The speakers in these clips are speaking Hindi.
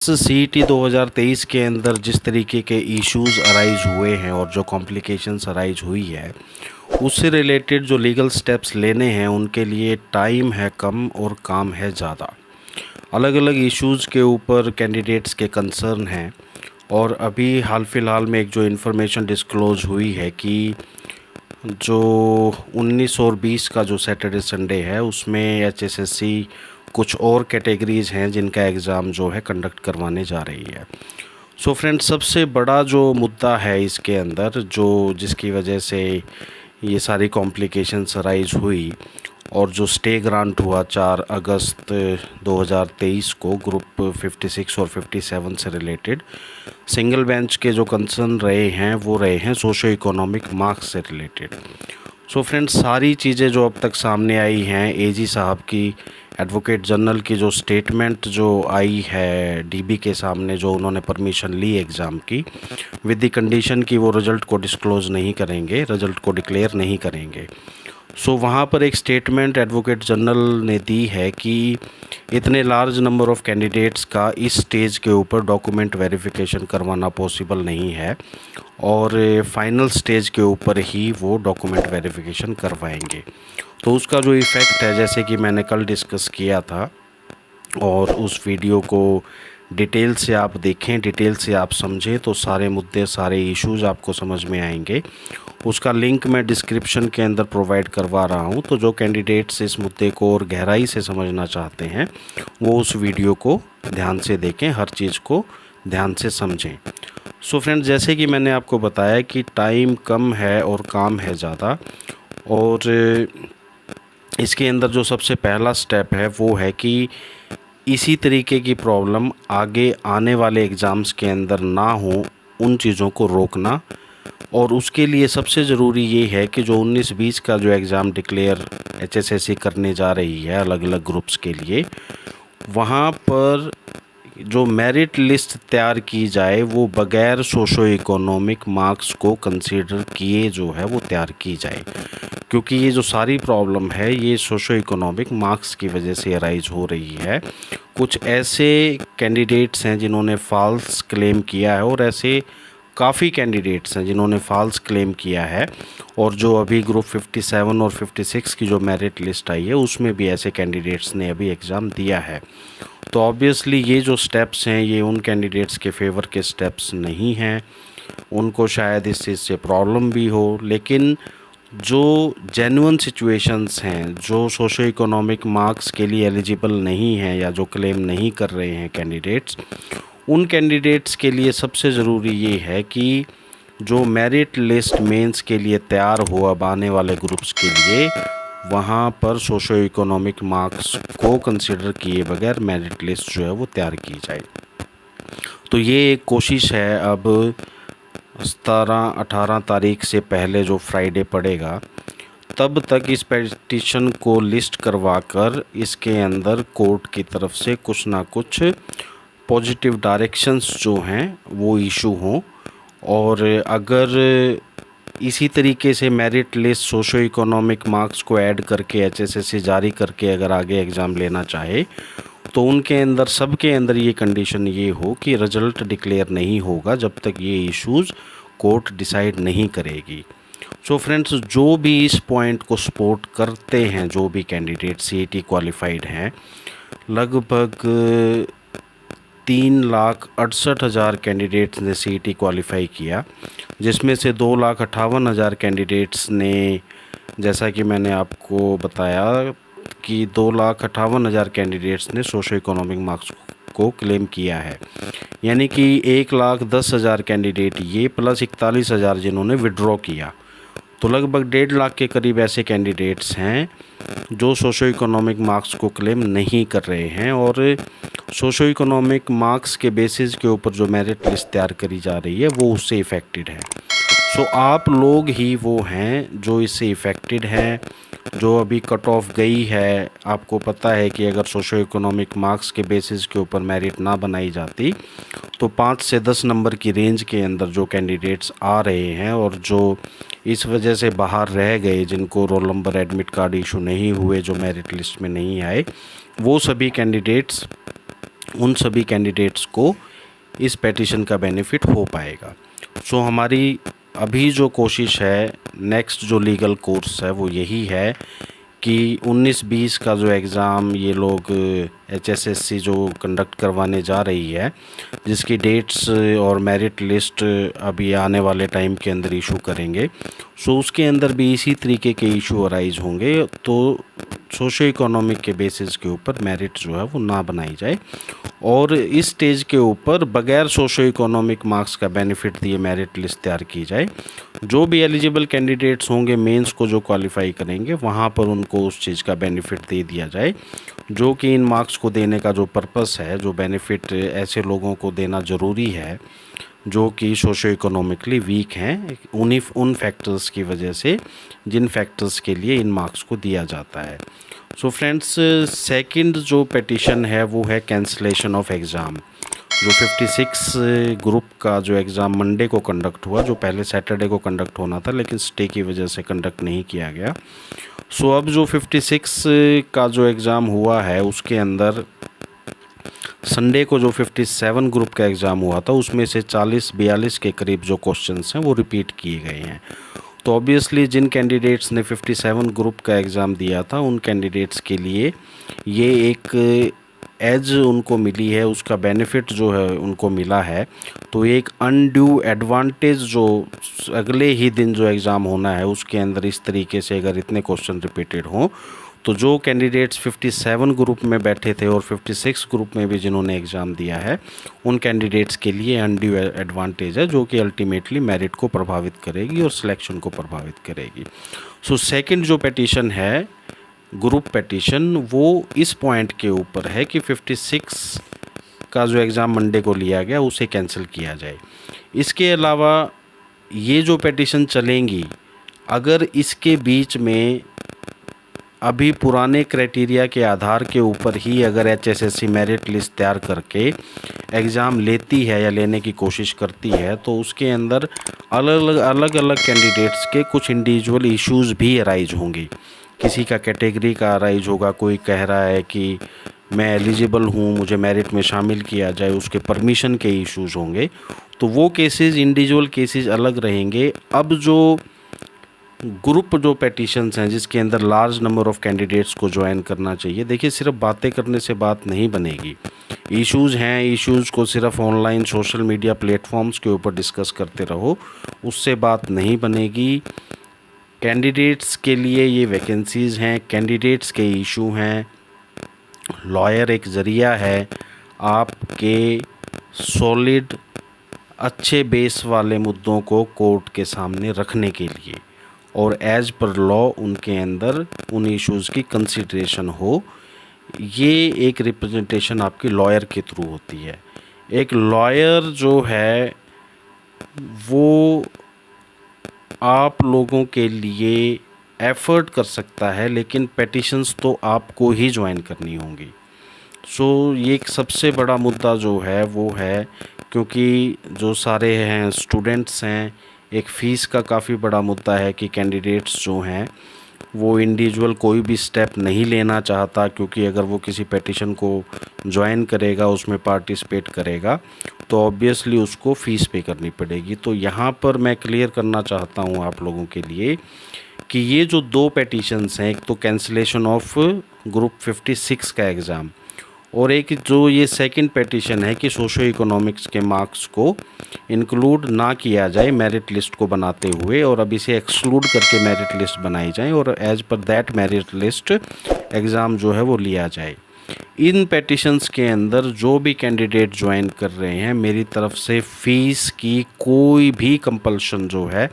सीईटी 2023 के अंदर जिस तरीके के इश्यूज अराइज हुए हैं और जो कॉम्प्लिकेशंस अराइज हुई है, उससे रिलेटेड जो लीगल स्टेप्स लेने हैं उनके लिए टाइम है कम और काम है ज़्यादा। अलग अलग इश्यूज़ के ऊपर कैंडिडेट्स के कंसर्न हैं और अभी हाल फिलहाल में एक जो इन्फॉर्मेशन डिस्क्लोज़ हुई है कि जो 19 और 20 का जो सैटरडे संडे है उसमें एचएसएससी कुछ और कैटेगरीज़ हैं जिनका एग्ज़ाम जो है कंडक्ट करवाने जा रही है। सो फ्रेंड्स, सबसे बड़ा जो मुद्दा है इसके अंदर जो जिसकी वजह से ये सारी कॉम्प्लिकेशंस अराइज हुई और जो स्टे ग्रांट हुआ 4 अगस्त 2023 को ग्रुप 56 और 57 से रिलेटेड सिंगल बेंच के जो कंसर्न रहे हैं वो रहे हैं सोशो इकोनॉमिक मार्क्स से रिलेटेड। सो फ्रेंड्स, सारी चीज़ें जो अब तक सामने आई हैं, एजी साहब की, एडवोकेट जनरल की जो स्टेटमेंट जो आई है डीबी के सामने, जो उन्होंने परमिशन ली एग्ज़ाम की विद द कंडीशन कि वो रिज़ल्ट को डिस्क्लोज़ नहीं करेंगे, रिज़ल्ट को डिक्लेयर नहीं करेंगे। सो वहाँ पर एक स्टेटमेंट एडवोकेट जनरल ने दी है कि इतने लार्ज नंबर ऑफ़ कैंडिडेट्स का इस स्टेज के ऊपर डॉक्यूमेंट वेरिफिकेशन करवाना पॉसिबल नहीं है और फाइनल स्टेज के ऊपर ही वो डॉक्यूमेंट वेरिफिकेशन करवाएंगे। तो उसका जो इफ़ेक्ट है, जैसे कि मैंने कल डिस्कस किया था और उस वीडियो को डिटेल से आप देखें, डिटेल से आप समझें तो सारे मुद्दे, सारे इश्यूज़ आपको समझ में आएंगे। उसका लिंक मैं डिस्क्रिप्शन के अंदर प्रोवाइड करवा रहा हूं, तो जो कैंडिडेट्स इस मुद्दे को और गहराई से समझना चाहते हैं वो उस वीडियो को ध्यान से देखें, हर चीज़ को ध्यान से समझें। सो फ्रेंड्स, जैसे कि मैंने आपको बताया कि टाइम कम है और काम है ज़्यादा, और इसके अंदर जो सबसे पहला स्टेप है वो है कि इसी तरीके की प्रॉब्लम आगे आने वाले एग्ज़ाम्स के अंदर ना हो, उन चीज़ों को रोकना। और उसके लिए सबसे ज़रूरी ये है कि जो 19-20 का जो एग्ज़ाम डिक्लेयर एचएसएससी करने जा रही है अलग अलग ग्रुप्स के लिए, वहाँ पर जो मेरिट लिस्ट तैयार की जाए वो बग़ैर सोशो इकोनॉमिक मार्क्स को कंसीडर किए जो है वो तैयार की जाए, क्योंकि ये जो सारी प्रॉब्लम है ये सोशो इकोनॉमिक मार्क्स की वजह से अराइज हो रही है। कुछ ऐसे कैंडिडेट्स हैं जिन्होंने फ़ॉल्स क्लेम किया है और ऐसे काफ़ी कैंडिडेट्स हैं जिन्होंने फ़ॉल्स क्लेम किया है, और जो अभी ग्रुप 57 और 56 की जो मेरिट लिस्ट आई है उसमें भी ऐसे कैंडिडेट्स ने अभी एग्ज़ाम दिया है। तो ऑब्वियसली ये जो स्टेप्स हैं ये उन कैंडिडेट्स के फेवर के स्टेप्स नहीं हैं, उनको शायद इस चीज़ से प्रॉब्लम भी हो, लेकिन जो जेन्युइन सिचुएशंस हैं, जो सोशो इकोनॉमिक मार्क्स के लिए एलिजिबल नहीं हैं या जो क्लेम नहीं कर रहे हैं कैंडिडेट्स, उन कैंडिडेट्स के लिए सबसे ज़रूरी ये है कि जो मेरिट लिस्ट मेंस के लिए तैयार हो अब आने वाले ग्रुप्स के लिए, वहाँ पर सोशो इकोनॉमिक मार्क्स को कंसिडर किए बगैर मेरिट लिस्ट जो है वो तैयार की जाए। तो ये एक कोशिश है। अब 17-18 तारीख से पहले जो फ्राइडे पड़ेगा तब तक इस पिटीशन को लिस्ट करवाकर इसके अंदर कोर्ट की तरफ से कुछ ना कुछ पॉजिटिव डायरेक्शंस जो हैं वो इशू हों, और अगर इसी तरीके से merit list socio economic marks को ऐड करके एचएसएससी जारी करके अगर आगे एग्ज़ाम लेना चाहे तो उनके अंदर, सबके अंदर ये कंडीशन ये हो कि रिज़ल्ट डिक्लेयर नहीं होगा जब तक ये इश्यूज़ कोर्ट डिसाइड नहीं करेगी। सो फ्रेंड्स, जो भी इस पॉइंट को सपोर्ट करते हैं, जो भी कैंडिडेट सीईटी क्वालिफाइड हैं, लगभग 3,68,000 कैंडिडेट्स ने सीईटी क्वालिफाई किया, जिसमें से 2,58,000 कैंडिडेट्स ने, जैसा कि मैंने आपको बताया कि 2,58,000 कैंडिडेट्स ने सोशो इकोनॉमिक मार्क्स को क्लेम किया है, यानी कि 1,10,000 कैंडिडेट ये प्लस 41,000 जिन्होंने विड्रॉ किया, तो लगभग 1.5 लाख के करीब ऐसे कैंडिडेट्स हैं जो सोशो इकोनॉमिक मार्क्स को क्लेम नहीं कर रहे हैं, और सोशो इकोनॉमिक मार्क्स के बेसिस के ऊपर जो मेरिट लिस्ट तैयार करी जा रही है वो उससे इफ़ेक्टेड है। सो आप लोग ही वो हैं जो इससे इफ़ेक्टेड हैं, जो अभी कट ऑफ गई है। आपको पता है कि अगर सोशो इकोनॉमिक मार्क्स के बेसिस के ऊपर मेरिट ना बनाई जाती तो 5 से 10 नंबर की रेंज के अंदर जो कैंडिडेट्स आ रहे हैं और जो इस वजह से बाहर रह गए, जिनको roll number, admit card issue नहीं हुए, जो मेरिट लिस्ट में नहीं आए, वो सभी कैंडिडेट्स उन सभी कैंडिडेट्स को इस पेटिशन का बेनिफिट हो पाएगा। सो हमारी अभी जो कोशिश है, नेक्स्ट जो लीगल कोर्स है वो यही है कि 19-20 का जो एग्ज़ाम ये लोग HSSC जो कंडक्ट करवाने जा रही है, जिसकी डेट्स और मेरिट लिस्ट अभी आने वाले टाइम के अंदर इशू करेंगे, सो उसके अंदर भी इसी तरीके के इशू अराइज होंगे। तो सोशो इकोनॉमिक के बेसिस के ऊपर मेरिट जो है वो ना बनाई जाए और इस स्टेज के ऊपर बगैर सोशो इकोनॉमिक मार्क्स का बेनिफिट दिए मेरिट लिस्ट तैयार की जाए। जो भी एलिजिबल कैंडिडेट्स होंगे मेंस को जो क्वालिफाई करेंगे वहाँ पर उनको उस चीज़ का बेनिफिट दे दिया जाए, जो कि इन मार्क्स को देने का जो पर्पस है, जो बेनिफिट ऐसे लोगों को देना ज़रूरी है जो कि सोशो इकोनॉमिकली वीक हैं, उन फैक्टर्स की वजह से जिन फैक्टर्स के लिए इन मार्क्स को दिया जाता है। सो फ्रेंड्स, सेकंड जो पिटीशन है वो है कैंसलेशन ऑफ एग्ज़ाम। जो 56 ग्रुप का जो एग्ज़ाम मंडे को कंडक्ट हुआ, जो पहले सैटरडे को कंडक्ट होना था लेकिन स्टे की वजह से कंडक्ट नहीं किया गया। सो अब जो 56 का जो एग्ज़ाम हुआ है उसके अंदर संडे को जो 57 ग्रुप का एग्ज़ाम हुआ था उसमें से 40-42 के करीब जो क्वेश्चंस हैं वो रिपीट किए गए हैं। तो ऑब्वियसली जिन कैंडिडेट्स ने 57 ग्रुप का एग्ज़ाम दिया था उन कैंडिडेट्स के लिए ये एक एज उनको मिली है, उसका बेनिफिट जो है उनको मिला है। तो एक अनड्यू एडवांटेज जो अगले ही दिन जो एग्ज़ाम होना है उसके अंदर इस तरीके से अगर इतने क्वेश्चन रिपीटेड हों तो जो कैंडिडेट्स 57 ग्रुप में बैठे थे और 56 ग्रुप में भी जिन्होंने एग्ज़ाम दिया है उन कैंडिडेट्स के लिए अनड्यू एडवांटेज है, जो कि अल्टीमेटली मेरिट को प्रभावित करेगी और सिलेक्शन को प्रभावित करेगी। सो सेकंड जो पिटीशन है ग्रुप पिटीशन, वो इस पॉइंट के ऊपर है कि 56 का जो एग्ज़ाम मंडे को लिया गया उसे कैंसिल किया जाए। इसके अलावा ये जो पिटीशन चलेंगी, अगर इसके बीच में अभी पुराने क्राइटेरिया के आधार के ऊपर ही अगर HSSC मेरिट लिस्ट तैयार करके एग्ज़ाम लेती है या लेने की कोशिश करती है तो उसके अंदर अलग अलग कैंडिडेट्स के कुछ इंडिविजुअल इश्यूज़ भी अराइज होंगे। किसी का कैटेगरी का अराइज होगा, कोई कह रहा है कि मैं एलिजिबल हूँ, मुझे मेरिट में शामिल किया जाए, उसके परमिशन के इश्यूज़ होंगे। तो वो केसेस, इंडिविजुअल केसेस अलग रहेंगे। अब जो ग्रुप जो पिटीशंस हैं जिसके अंदर लार्ज नंबर ऑफ़ कैंडिडेट्स को ज्वाइन करना चाहिए, देखिए सिर्फ बातें करने से बात नहीं बनेगी। इश्यूज़ हैं, इश्यूज़ को सिर्फ ऑनलाइन सोशल मीडिया प्लेटफॉर्म्स के ऊपर डिस्कस करते रहो, उससे बात नहीं बनेगी। कैंडिडेट्स के लिए ये वैकेंसीज़ हैं, कैंडिडेट्स के इशू हैं। लॉयर एक ज़रिया है आपके सॉलिड अच्छे बेस वाले मुद्दों को कोर्ट के सामने रखने के लिए, और एज पर लॉ उनके अंदर उन इश्यूज़ की कंसिडरेशन हो। ये एक रिप्रेजेंटेशन आपकी लॉयर के थ्रू होती है। एक लॉयर जो है वो आप लोगों के लिए एफ़र्ट कर सकता है, लेकिन पिटीशंस तो आपको ही ज्वाइन करनी होंगी। सो ये एक सबसे बड़ा मुद्दा जो है वो है, क्योंकि जो सारे हैं स्टूडेंट्स हैं, एक फ़ीस का काफ़ी बड़ा मुद्दा है कि कैंडिडेट्स जो हैं वो इंडिविजुअल कोई भी स्टेप नहीं लेना चाहता, क्योंकि अगर वो किसी पिटीशन को ज्वाइन करेगा, उसमें पार्टिसिपेट करेगा, तो ऑब्वियसली उसको फ़ीस पे करनी पड़ेगी। तो यहाँ पर मैं क्लियर करना चाहता हूँ आप लोगों के लिए कि ये जो दो पिटीशंस हैं, एक तो कैंसिलेशन ऑफ ग्रुप 56 का एग्ज़ाम और एक जो ये सेकंड पिटीशन है कि सोशो इकोनॉमिक्स के मार्क्स को इंक्लूड ना किया जाए मेरिट लिस्ट को बनाते हुए, और अब इसे एक्सक्लूड करके मेरिट लिस्ट बनाई जाए और as per that merit list exam जो है वो लिया जाए। इन पिटीशंस के अंदर जो भी कैंडिडेट ज्वाइन कर रहे हैं, मेरी तरफ से फ़ीस की कोई भी कंपल्शन जो है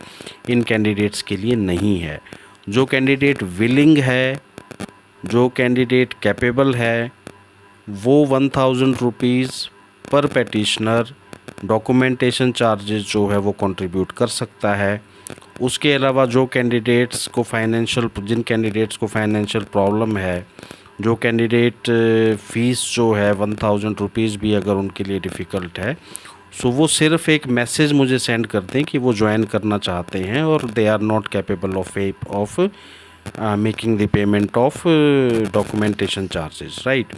इन कैंडिडेट्स के लिए नहीं है। जो कैंडिडेट विलिंग है, जो कैंडिडेट कैपेबल है, वो 1000 रुपीज़ पर पिटिशनर डॉक्यूमेंटेशन चार्जेस जो है वो कंट्रीब्यूट कर सकता है। उसके अलावा जो कैंडिडेट्स को जिन कैंडिडेट्स को फाइनेंशियल प्रॉब्लम है, जो कैंडिडेट फ़ीस जो है 1000 रुपीज़ भी अगर उनके लिए डिफ़िकल्ट है, सो वो सिर्फ़ एक मैसेज मुझे सेंड कर दें कि वो ज्वाइन करना चाहते हैं और they are not capable of making the payment of documentation charges, right.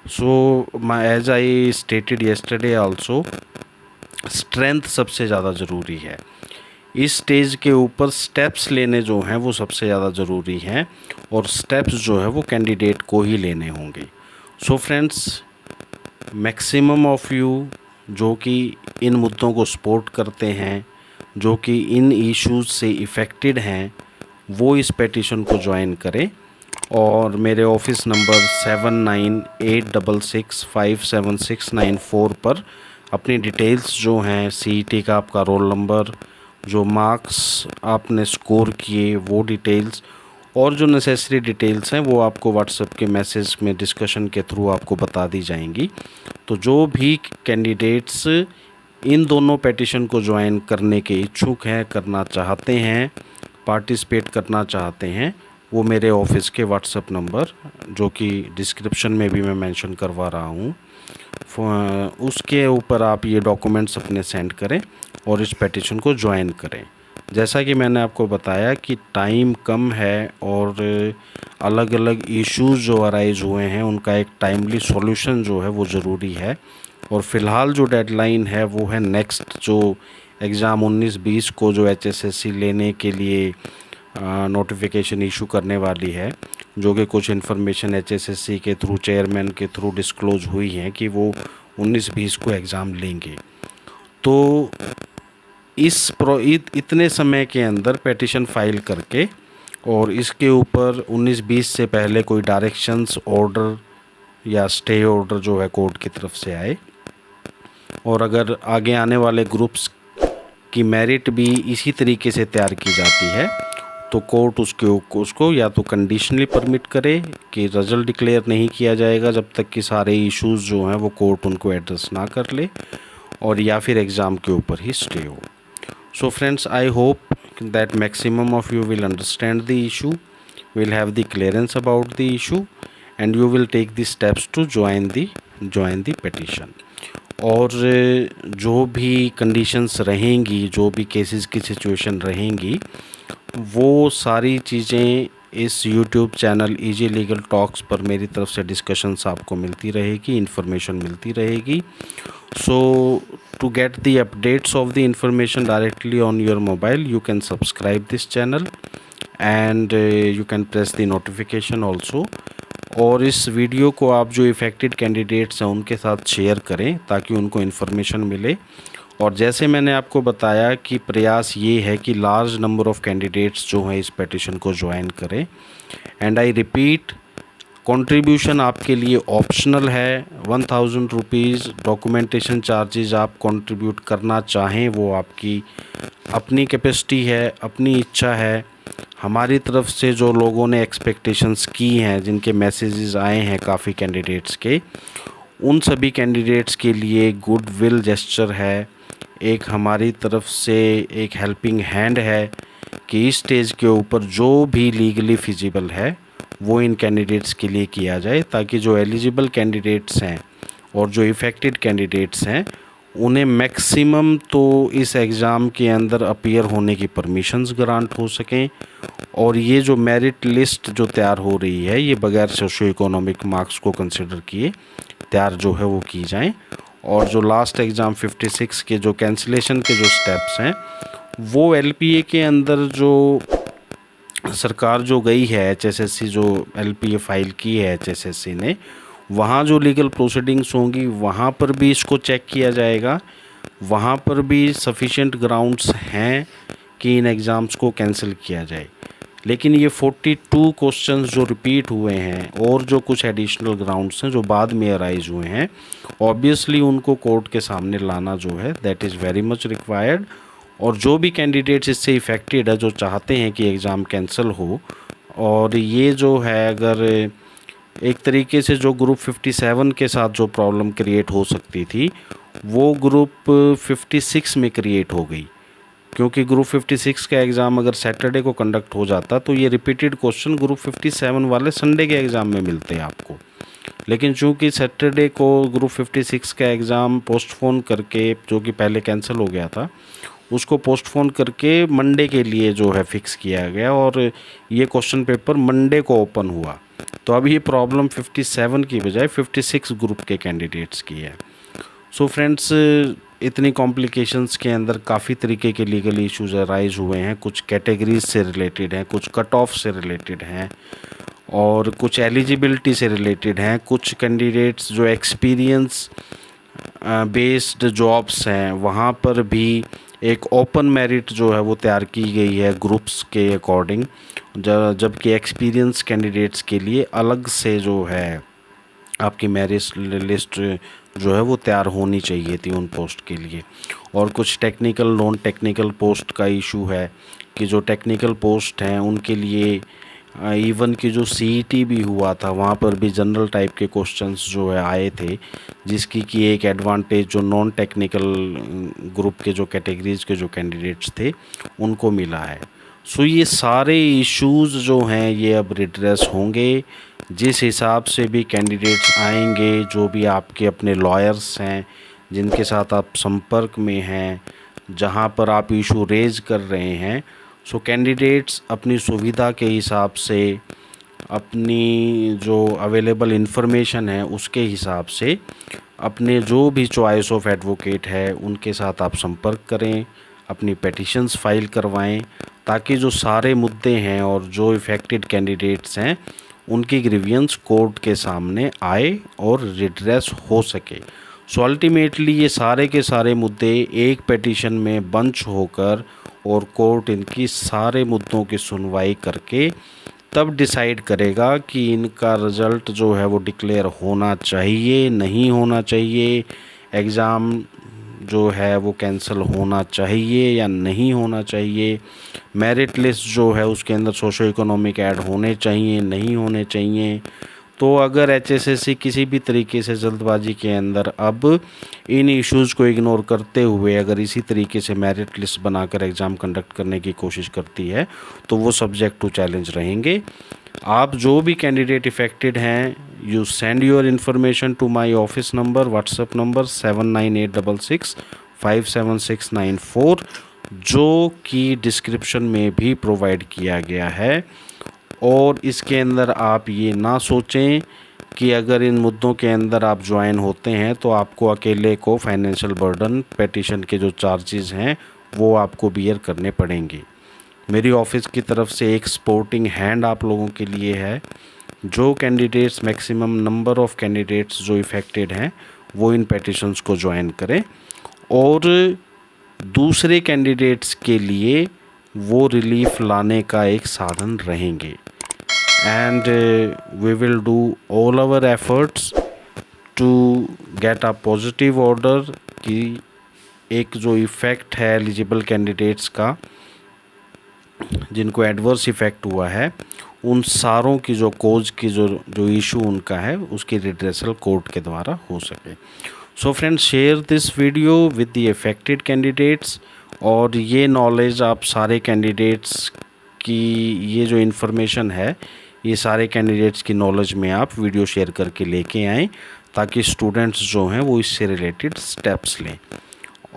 So as I stated yesterday also, strength सबसे ज़्यादा ज़रूरी है। इस स्टेज के ऊपर स्टेप्स लेने जो हैं वो सबसे ज़्यादा ज़रूरी हैं, और स्टेप्स जो है वो कैंडिडेट को ही लेने होंगे। So friends, maximum of you जो कि इन मुद्दों को सपोर्ट करते हैं, जो कि इन इश्यूज़ से इफ़ेक्टेड हैं, वो इस पेटिशन को ज्वाइन करें और मेरे ऑफिस नंबर 7986657694 पर अपनी डिटेल्स जो हैं, सीईटी का आपका रोल नंबर, जो मार्क्स आपने स्कोर किए वो डिटेल्स, और जो नेसेसरी डिटेल्स हैं वो आपको व्हाट्सएप के मैसेज में डिस्कशन के थ्रू आपको बता दी जाएंगी। तो जो भी कैंडिडेट्स इन दोनों पेटिशन को ज्वाइन करने के इच्छुक हैं, करना चाहते हैं, पार्टिसिपेट करना चाहते हैं, वो मेरे ऑफिस के व्हाट्सएप नंबर, जो कि डिस्क्रिप्शन में भी मैं मेंशन करवा रहा हूँ, उसके ऊपर आप ये डॉक्यूमेंट्स अपने सेंड करें और इस पेटिशन को ज्वाइन करें। जैसा कि मैंने आपको बताया कि टाइम कम है और अलग अलग इश्यूज़ जो अराइज हुए हैं उनका एक टाइमली सॉल्यूशन जो है वो ज़रूरी है। और फ़िलहाल जो डेडलाइन है वो है नेक्स्ट जो एग्ज़ाम 19-20 को जो HSSC लेने के लिए नोटिफिकेशन इशू करने वाली है, जो कि कुछ इन्फॉर्मेशन HSSC के थ्रू, चेयरमैन के थ्रू डिस्क्लोज हुई हैं कि वो 19-20 को एग्ज़ाम लेंगे। तो इतने समय के अंदर पेटिशन फाइल करके और इसके ऊपर 19-20 से पहले कोई डायरेक्शंस, ऑर्डर या स्टे ऑर्डर जो है कोर्ट की तरफ से आए, और अगर आगे आने वाले ग्रुप्स की मेरिट भी इसी तरीके से तैयार की जाती है तो कोर्ट उसको या तो कंडीशनली परमिट करे कि रिजल्ट डिक्लेयर नहीं किया जाएगा जब तक कि सारे इश्यूज़ जो हैं वो कोर्ट उनको एड्रेस ना कर ले, और या फिर एग्ज़ाम के ऊपर ही स्टे हो। So friends, I hope that maximum of you will understand the issue, will have the clearance about the issue, and you will take the steps to join the petition. और जो भी कंडीशंस रहेंगी, जो भी केसेस की सिचुएशन रहेंगी, वो सारी चीज़ें इस YouTube channel easy legal talks पर मेरी तरफ से डिस्कशंस आपको मिलती रहेगी, इन्फॉर्मेशन मिलती रहेगी। So to get the updates of the information directly on your mobile, you can subscribe this channel and you can press the notification also। और इस वीडियो को आप जो इफ़ेक्टेड कैंडिडेट्स हैं उनके साथ शेयर करें ताकि उनको इन्फॉर्मेशन मिले। और जैसे मैंने आपको बताया कि प्रयास ये है कि लार्ज नंबर ऑफ़ कैंडिडेट्स जो हैं इस पेटिशन को ज्वाइन करें। एंड आई रिपीट, कंट्रीब्यूशन आपके लिए ऑप्शनल है। 1000 रुपीज़ डॉक्यूमेंटेशन चार्जेस आप कंट्रीब्यूट करना चाहें वो आपकी अपनी कैपेसिटी है, अपनी इच्छा है। हमारी तरफ से जो लोगों ने एक्सपेक्टेशंस की हैं, जिनके मैसेजेस आए हैं काफ़ी कैंडिडेट्स के, उन सभी कैंडिडेट्स के लिए गुड विल जेस्चर है, एक हमारी तरफ से एक हेल्पिंग हैंड है कि इस स्टेज के ऊपर जो भी लीगली फिजिबल है वो इन कैंडिडेट्स के लिए किया जाए, ताकि जो एलिजिबल कैंडिडेट्स हैं और जो इफ़ेक्टेड कैंडिडेट्स हैं उन्हें मैक्सिमम तो इस एग्ज़ाम के अंदर अपीयर होने की परमिशंस ग्रांट हो सकें। और ये जो मेरिट लिस्ट जो तैयार हो रही है ये बगैर सोशो इकोनॉमिक मार्क्स को कंसिडर किए तैयार जो है वो की जाएं। और जो लास्ट एग्ज़ाम 56 के जो कैंसिलेशन के जो स्टेप्स हैं वो LPA के अंदर जो सरकार जो गई है, HSSC जो LPA फाइल की है HSSC ने, वहाँ जो लीगल प्रोसीडिंग्स होंगी वहाँ पर भी इसको चेक किया जाएगा। वहाँ पर भी सफिशिएंट ग्राउंड्स हैं कि इन एग्ज़ाम्स को कैंसिल किया जाए। लेकिन ये 42 क्वेश्चंस जो रिपीट हुए हैं और जो कुछ एडिशनल ग्राउंड्स हैं जो बाद में अराइज हुए हैं, ऑब्वियसली उनको कोर्ट के सामने लाना जो है that is very much required. और जो भी कैंडिडेट्स इससे इफ़ेक्टेड है, जो चाहते हैं कि एग्ज़ाम कैंसिल हो, और ये जो है अगर एक तरीके से जो ग्रुप 57 के साथ जो प्रॉब्लम क्रिएट हो सकती थी वो ग्रुप 56 में क्रिएट हो गई, क्योंकि ग्रुप 56 का एग्ज़ाम अगर सैटरडे को कंडक्ट हो जाता तो ये रिपीटेड क्वेश्चन ग्रुप 57 वाले संडे के एग्ज़ाम में मिलते हैं आपको। लेकिन चूंकि सैटरडे को ग्रुप 56 का एग्ज़ाम पोस्टपोन करके, जो कि पहले कैंसिल हो गया था, उसको पोस्टपोन करके मंडे के लिए जो है फ़िक्स किया गया और ये क्वेश्चन पेपर मंडे को ओपन हुआ। तो अब ये प्रॉब्लम 57 की बजाय 56 ग्रुप के कैंडिडेट्स की है। सो फ्रेंड्स, इतनी कॉम्प्लिकेशंस के अंदर काफ़ी तरीके के लीगल इश्यूज अराइज हुए हैं। कुछ कैटेगरीज से रिलेटेड हैं, कुछ कट ऑफ से रिलेटेड हैं और कुछ एलिजिबिलिटी से रिलेटेड हैं। कुछ कैंडिडेट्स जो एक्सपीरियंस बेस्ड जॉब्स हैं वहाँ पर भी एक ओपन मेरिट जो है वो तैयार की गई है ग्रुप्स के अकॉर्डिंग, जबकि एक्सपीरियंस कैंडिडेट्स के लिए अलग से जो है आपकी मेरिट लिस्ट जो है वो तैयार होनी चाहिए थी उन पोस्ट के लिए। और कुछ टेक्निकल नॉन टेक्निकल पोस्ट का इशू है कि जो टेक्निकल पोस्ट हैं उनके लिए इवन कि जो सीईटी भी हुआ था वहाँ पर भी जनरल टाइप के क्वेश्चंस जो है आए थे, जिसकी कि एक एडवांटेज जो नॉन टेक्निकल ग्रुप के जो कैटेगरीज के जो कैंडिडेट्स थे उनको मिला है। सो ये सारे इश्यूज जो हैं ये अब रिड्रेस होंगे। जिस हिसाब से भी कैंडिडेट्स आएंगे, जो भी आपके अपने लॉयर्स हैं जिनके साथ आप संपर्क में हैं, जहां पर आप इशू रेज कर रहे हैं, सो कैंडिडेट्स अपनी सुविधा के हिसाब से, अपनी जो अवेलेबल इन्फॉर्मेशन है उसके हिसाब से अपने जो भी चॉइस ऑफ एडवोकेट है उनके साथ आप संपर्क करें, अपनी पेटिशंस फाइल करवाएं, ताकि जो सारे मुद्दे हैं और जो इफ़ेक्टेड कैंडिडेट्स हैं उनकी ग्रीवियंस कोर्ट के सामने आए और रिड्रेस हो सके। सो अल्टीमेटली ये सारे के सारे मुद्दे एक पेटिशन में बंच होकर और कोर्ट इनकी सारे मुद्दों की सुनवाई करके तब डिसाइड करेगा कि इनका रिज़ल्ट जो है वो डिक्लेयर होना चाहिए, नहीं होना चाहिए, एग्ज़ाम जो है वो कैंसिल होना चाहिए या नहीं होना चाहिए, मेरिट लिस्ट जो है उसके अंदर सोशो इकोनॉमिक ऐड होने चाहिए, नहीं होने चाहिए। तो अगर एचएसएससी किसी भी तरीके से जल्दबाजी के अंदर अब इन इश्यूज़ को इग्नोर करते हुए अगर इसी तरीके से मेरिट लिस्ट बनाकर एग्ज़ाम कंडक्ट करने की कोशिश करती है तो वो सब्जेक्ट टू चैलेंज रहेंगे। आप जो भी कैंडिडेट इफ़ेक्टेड हैं, you send your information to my office number, WhatsApp number 7986657694, जो कि डिस्क्रिप्शन में भी प्रोवाइड किया गया है। और इसके अंदर आप ये ना सोचें कि अगर इन मुद्दों के अंदर आप ज्वाइन होते हैं तो आपको अकेले को फाइनेंशियल बर्डन, पेटिशन के जो चार्जेस हैं वो आपको बियर करने पड़ेंगे। मेरी ऑफिस की तरफ से एक सपोर्टिंग हैंड आप लोगों के लिए है। जो candidates, maximum number of candidates जो इफ़ेक्टेड हैं वो इन पेटिशंस को ज्वाइन करें और दूसरे कैंडिडेट्स के लिए वो रिलीफ लाने का एक साधन रहेंगे। And we will do all our efforts to get a positive order कि एक जो इफ़ेक्ट है एलिजिबल कैंडिडेट्स का जिनको एडवर्स इफ़ेक्ट हुआ है उन सारों की जो कोज की जो इशू उनका है उसकी रिड्रेसल कोर्ट के द्वारा हो सके। So friends, share this video with the affected candidates और ये नॉलेज आप सारे कैंडिडेट्स की, ये जो इन्फॉर्मेशन है ये सारे कैंडिडेट्स की नॉलेज में आप वीडियो शेयर करके लेके आएँ ताकि स्टूडेंट्स जो हैं वो इससे रिलेटेड स्टेप्स लें।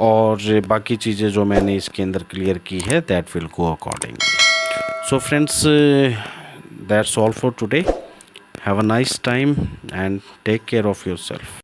और बाकी चीज़ें जो मैंने इसके अंदर क्लियर की है that will go accordingly. So friends, that's all for today. Have a nice time and take care of yourself.